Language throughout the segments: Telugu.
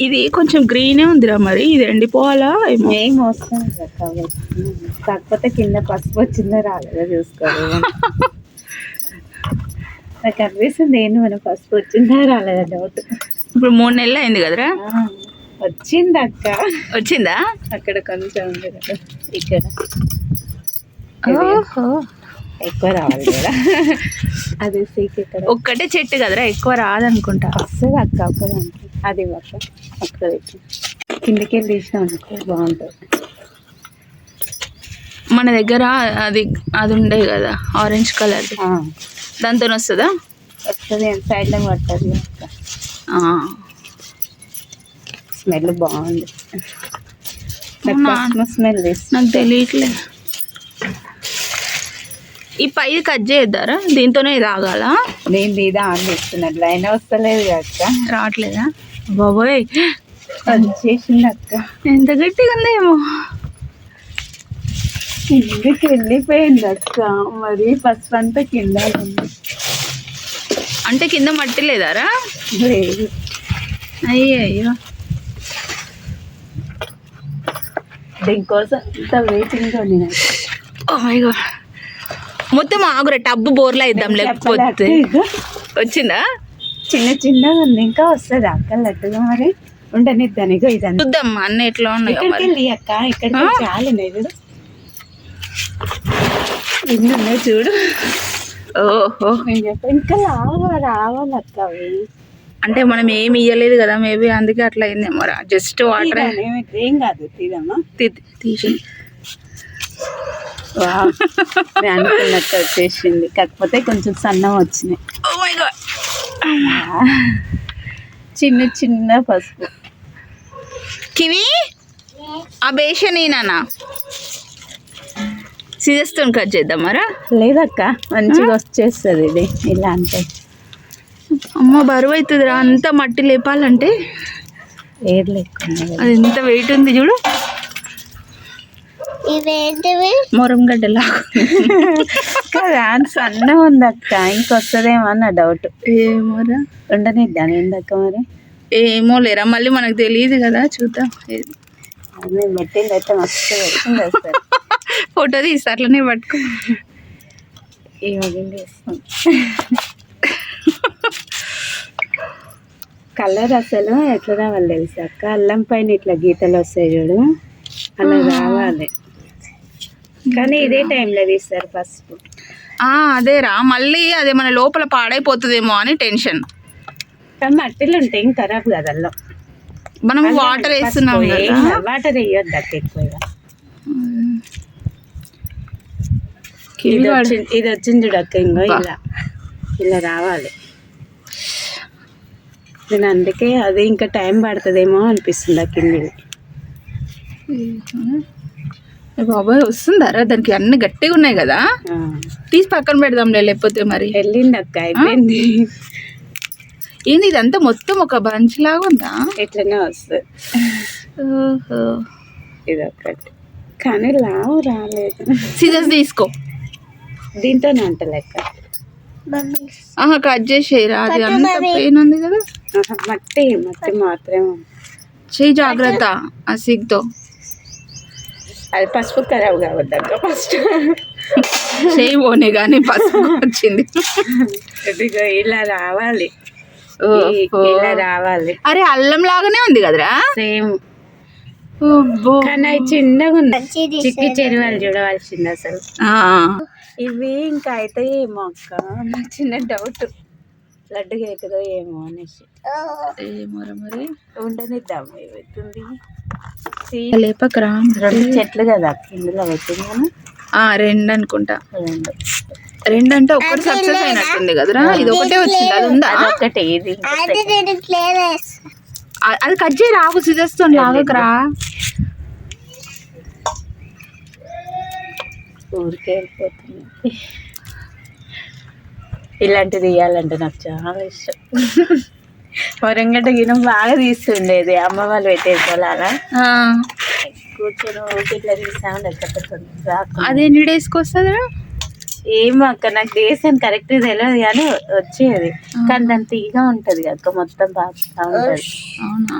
ఇది కొంచెం గ్రీనే ఉందిరా, మరి ఇది ఎండిపోవాలా ఏమో. ఏం వస్తుంది కాకపోతే కింద పసుపు వచ్చిందో రాలేదో చూసుకోవాలి. నాకు అనిపిస్తుంది ఏంటి మన పసుపు వచ్చిందా రాలేదా డౌట్. ఇప్పుడు 3 నెలలు అయింది కదరా. వచ్చింది అక్క. వచ్చిందా? అక్కడ కొంచెం ఉంది కదా, ఇక్కడ ఎక్కువ రావాలి కదా. అది ఇక్కడ ఒక్కటే చెట్టు కదరా, ఎక్కువ రాదనుకుంటా. వస్తుంది అక్క ఒక్కదానికి. అది అక్క అక్కడ కిందకి వెళ్ళి తీసినాం అనుకో బాగుంటుంది. మన దగ్గర అది అది ఉండే కదా ఆరెంజ్ కలర్, దాంతో వస్తుందా? వస్తుంది, సైడ్లో పడుతుంది అక్క. స్మెల్ బాగుంది. స్మెల్ నాకు తెలియట్లే. ఈ పై కట్ చేద్దారా, దీంతోనే రాగాల? నేను మీద ఆన్ చేస్తున్నట్లు అయినా వస్తలేదు అక్క. రావట్లేదా? బాబోయ్ చేసింది అక్క. ఎంత గట్టిగా ఉందేమో. కిందకి వెళ్ళిపోయింది అక్క. మరి పసుపు అంతా కింద ఉంది. అంటే కింద మట్టి లేదారా? లేదు. అయ్యో దీనికోసం ఇంత వెయిటింగ్ ఉంది నాకు. Oh my god. మొత్తం ఆగురా, టబ్బు బోర్లా ఇద్దాం. లేకపోతే వచ్చిందా? చిన్నగా ఉంది, ఇంకా వస్తుంది అక్క లడ్డుగా. మరి ఉండనిద్దాను. ఇగో ఇదంతా చూద్దాం అన్న ఎట్లా ఉన్నాయో. ఇక్కడికి అక్క, ఇక్కడికి చాలా ఉన్నాయి చూడు, ఎన్ని ఉన్నాయి చూడు. ఓహో, ఇంకా రావాలి అక్క. అవి అంటే మనం ఏమి ఇయ్యలేదు కదా, మేబీ అందుకే అట్లా అయిందేమో. Just water. ఏం కాదు, తీదమ్మా. తీసి అనుకున్నట్టు వచ్చేసింది, కాకపోతే కొంచెం సన్నం వచ్చినాయి. Oh my god. చిన్న పసుపు. కివి ఆ బేషనేనా సీజస్తో కట్ చేద్దాం మరా? లేదక్క, మంచిగా వచ్చేస్తుంది ఇది ఇలా. అంటే అమ్మ బరువు అవుతుందిరా, అంత మట్టి లేపాలంటే. ఏది లేకుండా అది ఎంత వెయిట్ ఉంది చూడు. మొరంగడ్డలా కదా, సన్న ఉంది అక్క. ఇంకొస్తుందేమో అన్న డౌట్. ఏమోరా, ఉండనిద్దాను ఏందక్క మరి. ఏమో లేరా, మళ్ళీ మనకు తెలియదు కదా, చూద్దాం. మేము పెట్టింది అయితే మస్తు వచ్చింది. వస్తారు ఫోటో తీసి అట్లనే పట్టుకో. కలర్ అసలు ఎట్లా రావాలి తెలుసా అక్క, అల్లం పైన ఇట్లా గీతలు వస్తాయి చూడు, అలా రావాలి. కానీ ఇదే టైంలో తీస్తారు పసుపు. అదేరా, మళ్ళీ అదే మన లోపల పాడైపోతుందేమో అని టెన్షన్. కానీ మట్టిలు ఉంటాయి, ఏం ఖరాబ్ కదా. అల్లం మనం వాటర్ వేస్తున్నాం, వాటర్ వేయొద్దు అక్క ఎక్కువగా. ఇది వచ్చింది చూడక్క, ఇంకో ఇలా రావాలి. నేను అందుకే అది ఇంకా టైం పడుతుందేమో అనిపిస్తుంది అక్క. బాబాయ్ వస్తుందారా, దానికి అన్ని గట్టిగా ఉన్నాయి కదా, తీసి పక్కన పెడదాంలే. లేకపోతే మరి వెళ్ళింది అక్క, అయిపోయింది. ఏంది ఇదంతా మొత్తం ఒక బంచ్ లాగా ఉందా? ఎట్లనే వస్తుంది. ఓహో, ఇది ఒక్కటి. కానీ లావు రాలేదు. సీజర్స్ తీసుకో, దీంతోనే అంట లెక్క. కట్ చేసేయరా, అది అంత పెయిన్ ఉంది కదా. మట్టి మాత్రమే చెయ్యి, జాగ్రత్త ఆ సిగ్తో. అది పసుపు ఖరాబ్ కావద్దు ఫస్ట్. చెయ్యి పోనే కానీ పసుపు వచ్చింది. ఇలా రావాలి, ఇలా రావాలి. అరే అల్లం లాగానే ఉంది కదరా, సేమ్. కానీ అవి చిన్నగా ఉన్నాయి, చిక్కి చెరువులు చూడవలసింది అసలు. ఇవి ఇంకా అయితే ఏమో అక్క, నాకు చిన్న డౌట్, లడ్డుగా అవుతుందో ఏమో అనేసి. ఏమోరా మరి, ఉండనిద్దాము. ఏమవుతుంది లేపకరా. 2 చెట్లు కదా ఇందులో పెట్టింది. 2 అనుకుంటా. 2 అంటే ఒకటి సక్సెస్ అయినట్టుంది కదరా. ఇది ఒకటే వచ్చింది, అది ఉందా? ఒకటే. ఇది అది కట్ చేయి, రాకు సిజర్స్తో లాగకరా. ఊరికే వెళ్ళిపోతుంది. ఇలాంటిది తీయాలంటే నాకు చాలా ఇష్టం. వరంగడ్డ గినం బాగా తీస్తుండేది అమ్మ వాళ్ళు పెట్టేసుకోవాలి. అలా కూర్చొని ఇట్లా తీసా ఉండదు. అది ఎన్ని డేస్కి వస్తుందిరా? ఏమో అక్క, నాకు డేస్ అని కరెక్ట్ తెలియదు కానీ వచ్చేది. కానీ దాని తీగా ఉంటుంది అక్క, మొత్తం బాగా ఉంటుంది. అవునా,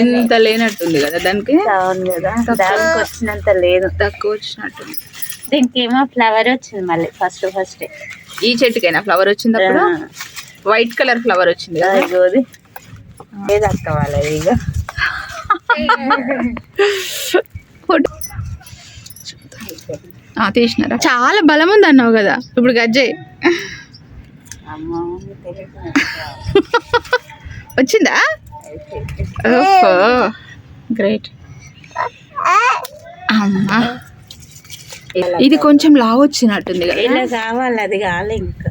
ఇంత లేనట్టుంది కదా దానికి. అవును కదా, దానికి వచ్చినంత లేదు, తక్కువ వచ్చినట్టుంది. దీనికి ఏమో ఫ్లవర్ వచ్చింది మళ్ళీ ఫస్ట్. ఈ చెట్టుకైనా ఫ్లవర్ వచ్చింది అప్పుడు. వైట్ కలర్ ఫ్లవర్ వచ్చింది కదా. గోది ఏది అక్కవాలి ఇక తీసినారా. చాలా బలం ఉంది అన్నావు కదా ఇప్పుడు గజ్జే. వచ్చిందా? ఓహో గ్రేట్. అమ్మా ఇది కొంచెం లావు వచ్చినట్టుంది కదా. ఇలా కావాలి, అది కాలే ఇంకా,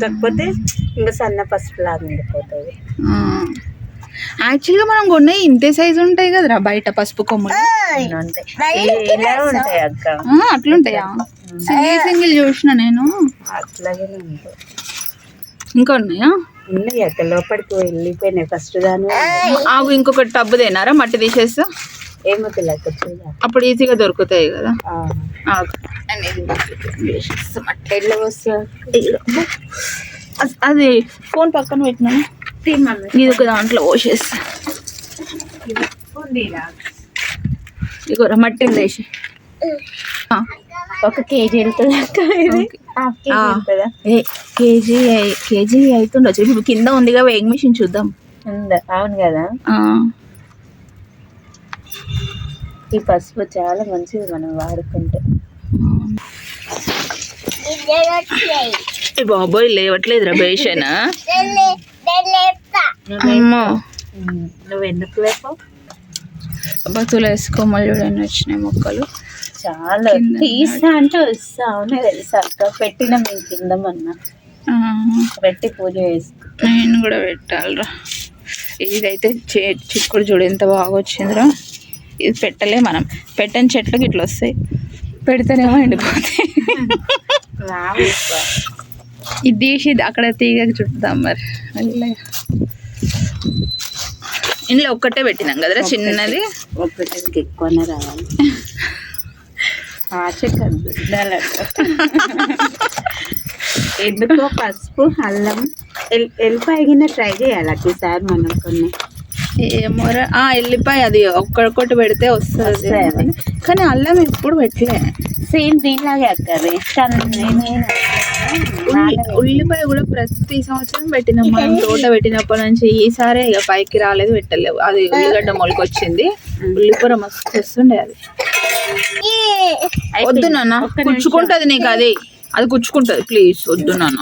కాకపోతే ఇంకా సన్న పసుపు లాగా ఉండిపోతుంది. యాక్చువల్గా మనం కొన్నాయి ఇంతే సైజు ఉంటాయి కదరా బయట పసుపు కొమ్మలు. ఇలా ఉంటాయి అక్క. అట్లుంటాయా? సింగిల్ చూసిన నేను. అట్లాగే ఉంటాయి. ఇంకా ఉన్నాయా? ఉన్నాయి అక్క, లోపలికి వెళ్ళిపోయినాయి ఫస్ట్ దాని. ఆగు, ఇంకొకటి టబ్బు తేనారా మట్టి తీసేస్తా. ఏమో తెలియక అప్పుడు ఈజీగా దొరుకుతాయి కదా. ఎట్లా వస్తుంది అది ఫోన్ పక్కన పెట్టినాను. ఇది ఒక దాంట్లో పోసేస్తా. ఇగోరా మట్టి వేసి. ఒక కేజీ వెళ్తుంది అక్క. కేజీ అవుతుండొచ్చు. ఇప్పుడు కింద ఉందిగా వేయింగ్ మిషన్ చూద్దాం. అవును కదా. ఈ పసుపు చాలా మంచిది మనం వాడుకుంటే. బాబోయ్ లేవట్లేదురా బేషన్. నువ్వు ఎందుకు లేపావు? బతులు వేసుకోమని చూడండి వచ్చినాయి మొక్కలు. చాలా తీసా అంటే వస్తా. అవునే తెలుసా అక్క, పెట్టిన మేము కిందమన్నా పెట్టి పూజ చేసుకో. నేను కూడా పెట్టాలిరా. ఇదైతే చిక్కుడు చూడు ఎంత బాగా వచ్చిందిరా. ఇది పెట్టలే మనం, పెట్టని చెట్లకి ఇట్లా వస్తాయి, పెడితేనేమో ఎండిపోతాయి. ఇది తీసి అక్కడ తీగకి చుట్టుదాం మరి. ఇందులో ఒక్కటే పెట్టినాం కదరా చిన్నది. ఒక్కటే ఎక్కువనే రావాలి. ఆశ కద్దు ఎందుకో పసుపు అల్లం ఎల్లిపాయ ట్రై చేయాలి ఈసారి మనం కొన్ని. ఏమోరా ఎల్లిపాయ అది ఒక్కటి పెడితే వస్తుంది కానీ అల్లం ఎప్పుడు పెట్టలే. సేమ్ దీనిలాగే అక్కది. ఉల్లిపాయ కూడా ప్రతి సంవత్సరం పెట్టినాం మనం తోట పెట్టినప్పటి నుంచి. ఈసారి ఇక పైకి రాలేదు, పెట్టలేవు. అది ఉల్లిగడ్డ మొలకొచ్చింది, ఉల్లిపూర మస్తు వస్తుండే. అది వద్దు నాన్న, కుచ్చుకుంటది నీకు. అది కుచ్చుకుంటది, ప్లీజ్ వద్దు నాన్న.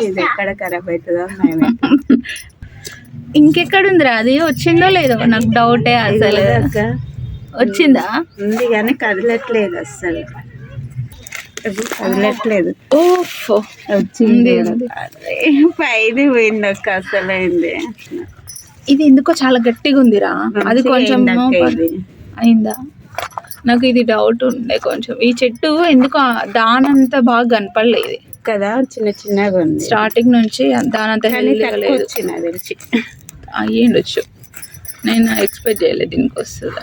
ఇది ఎక్కడ ఖరాబ్ అవుతుందో. ఇంకెక్కడుందిరా అది? వచ్చిందో లేదో నాకు డౌటే అసలు. వచ్చిందా? ఉంది కానీ కదలట్లేదు అస్సలు, కదలట్లేదు. ఓఫో వచ్చింది, పైది పోయింది అక్క, అసలు అయింది. ఇది ఎందుకో చాలా గట్టిగా ఉందిరా. అది కొంచెం అయిందా? నాకు ఇది డౌట్ ఉండే కొంచెం. ఈ చెట్టు ఎందుకో దానంతా బాగా కనపడలేదు కదా, చిన్న చిన్నగా ఉంది స్టార్టింగ్ నుంచి. దానంత హెల్తీగా లేదు, తెలిసి అయ్యిండొచ్చు. నేను ఎక్స్పెక్ట్ చేయలేదు దీనికి వస్తుంది.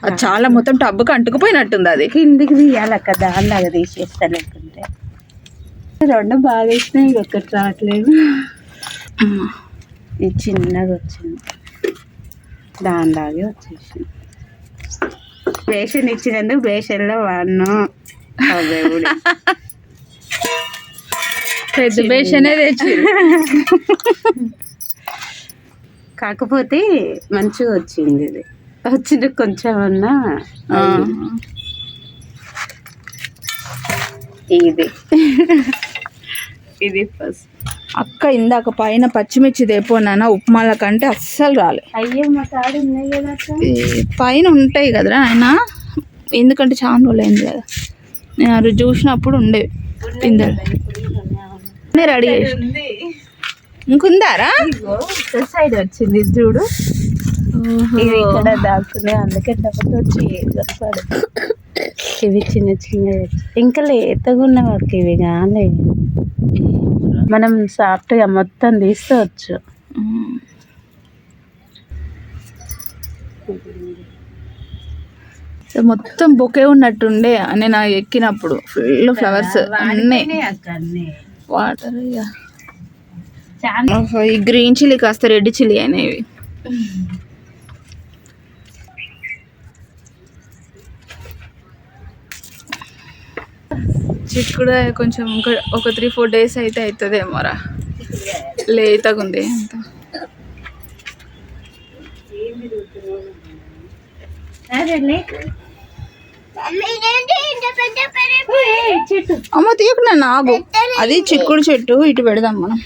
అది చాలా మొత్తం టబ్బుకి అంటుకుపోయినట్టుంది. అది కిందికి తీయాలక్క, దానిలాగా తీసేస్తా. లేకుంటే రెండు బాగా వేసినాయి, ఒక్కటి రావట్లేదు. ఇది చిన్నగా వచ్చింది, దానిలాగే వచ్చేసింది. బేషన్ ఇచ్చినందుకు బేషన్లో వాడిను. పెద్ద బేషనే తెచ్చి, కాకపోతే మంచిగా వచ్చింది. ఇది వచ్చింది కొంచెం అన్నా. ఇది ఫస్ట్ అక్క ఇందాక పైన పచ్చిమిర్చి తెపోనా ఉప్మాల కంటే అస్సలు రాలే. అయ్యో మా కాడ ఉన్నాయి కదా పైన ఉంటాయి కదరా ఆయన, ఎందుకంటే చాలా రోజులు అయింది కదా. నేను అది చూసినప్పుడు ఉండేవి పిందెలు. రెడీ చేసి ఇంకుందారా సైడ్ వచ్చింది చూడు. ఇది ఇక్కడ దాక్కునే, అందుకే డబ్బులు వచ్చి ఇవి చిన్న చిన్న ఇంకా లేతగా ఉన్న వరకు ఇవి కాలే. మనం సాఫ్ట్గా మొత్తం తీసుకోవచ్చు. మొత్తం బొకే ఉన్నట్టుండే నేను ఎక్కినప్పుడు. ఫుల్ ఫ్లవర్స్ అన్నీ, వాటర్. చాలా ఈ గ్రీన్ చిల్లీ కాస్త రెడ్ చిల్లీ అనేవి. చిక్కుడు కొంచెం ఒక 3-4 days అయితే అవుతుందేమోరా, లేతగా ఉంది అంత. అమ్మ తీయకుండా నాగు, అది చిక్కుడు చెట్టు, ఇటు పెడదాం మనం.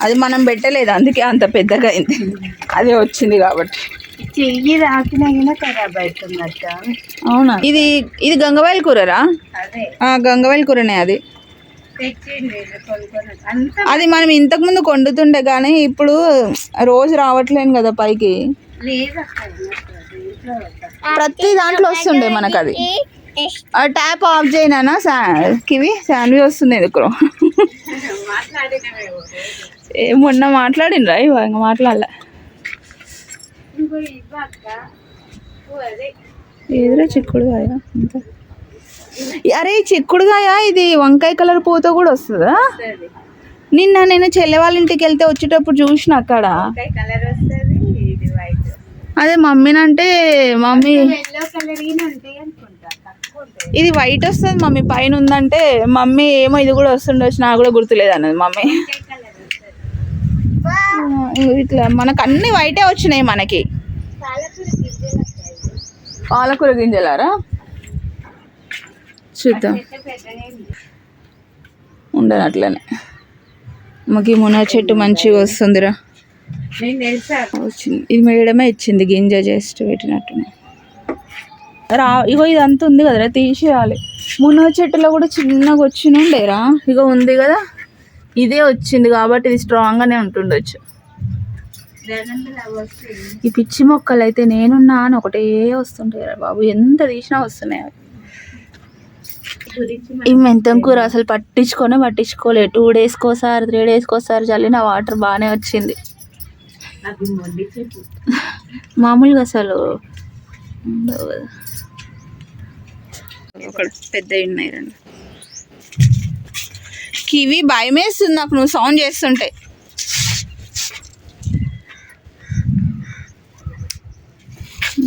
అది మనం పెట్టలేదు అందుకే అంత పెద్దగా అయింది, అదే వచ్చింది కాబట్టి. చెయ్యి రాకినా ఖరాబ్ అవుతుందట. అవునా, ఇది గంగవాయల కూరరా? గంగవాయల కూరనే అది. అది మనం ఇంతకు ముందు వండుతుండే కానీ ఇప్పుడు రోజు రావట్లేను కదా పైకి. ప్రతి దాంట్లో వస్తుండే మనకు అది. ట్యాప్ ఆఫ్ చేయనా కివి శాండ్వి వస్తుంది ఎందుకు? మొన్న మాట్లాడినరా ఇవాళ మాట్లాడలే. ఏదిరా చిక్కుడుగాయ అంత? అరే చిక్కుడుగాయ ఇది వంకాయ కలర్ పూత కూడా వస్తుందా? నిన్న నేను చెల్లె వాళ్ళ ఇంటికి వెళ్తే వచ్చేటప్పుడు చూసిన అక్కడ. అదే మమ్మీనంటే మమ్మీ ఇది వైట్ వస్తుంది మమ్మీ పైన ఉందంటే, మమ్మీ ఏమో ఇది కూడా వస్తుండొచ్చు, నాకు కూడా గుర్తులేదు అన్నది మమ్మీ. ఇట్లా మనకు అన్ని వైటే వచ్చినాయి మనకి. పాలకూర గింజలారా? చూద్దాం, ఉండను అట్లనే. మాకు మునగ చెట్టు మంచిగా వస్తుందిరా, వచ్చింది. ఇది మేడమే ఇచ్చింది గింజ, జస్ట్ పెట్టినట్టు. ఇగో ఇదంతా ఉంది కదరా, తీసేయాలి. మునగ చెట్టులో కూడా చిన్నగా వచ్చినుండేరా, ఇగో ఉంది కదా, ఇదే వచ్చింది కాబట్టి ఇది స్ట్రాంగ్గానే ఉంటుండొచ్చు. ఈ పిచ్చి మొక్కలు అయితే నేనున్నా అని ఒకటే వస్తుంటాయి బాబు, ఎంత తీసినా వస్తున్నాయి. ఈ మెంతం కూర అసలు పట్టించుకోలే. 2 daysకి ఒకసారి 3 daysకి ఒకసారి చల్లిన వాటర్ బాగానే వచ్చింది. మామూలుగా అసలు ఉండవు కదా. ఒక పెద్ద ఉన్నాయి రండి. కివి భయం వేస్తుంది నాకు నువ్వు సౌండ్ చేస్తుంటే.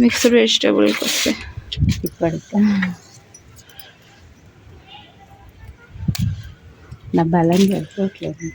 మిక్స్డ్ వెజిటేబుల్కి వస్తే ఇప్పటికే నా బలం సరిపోవట్లేదు.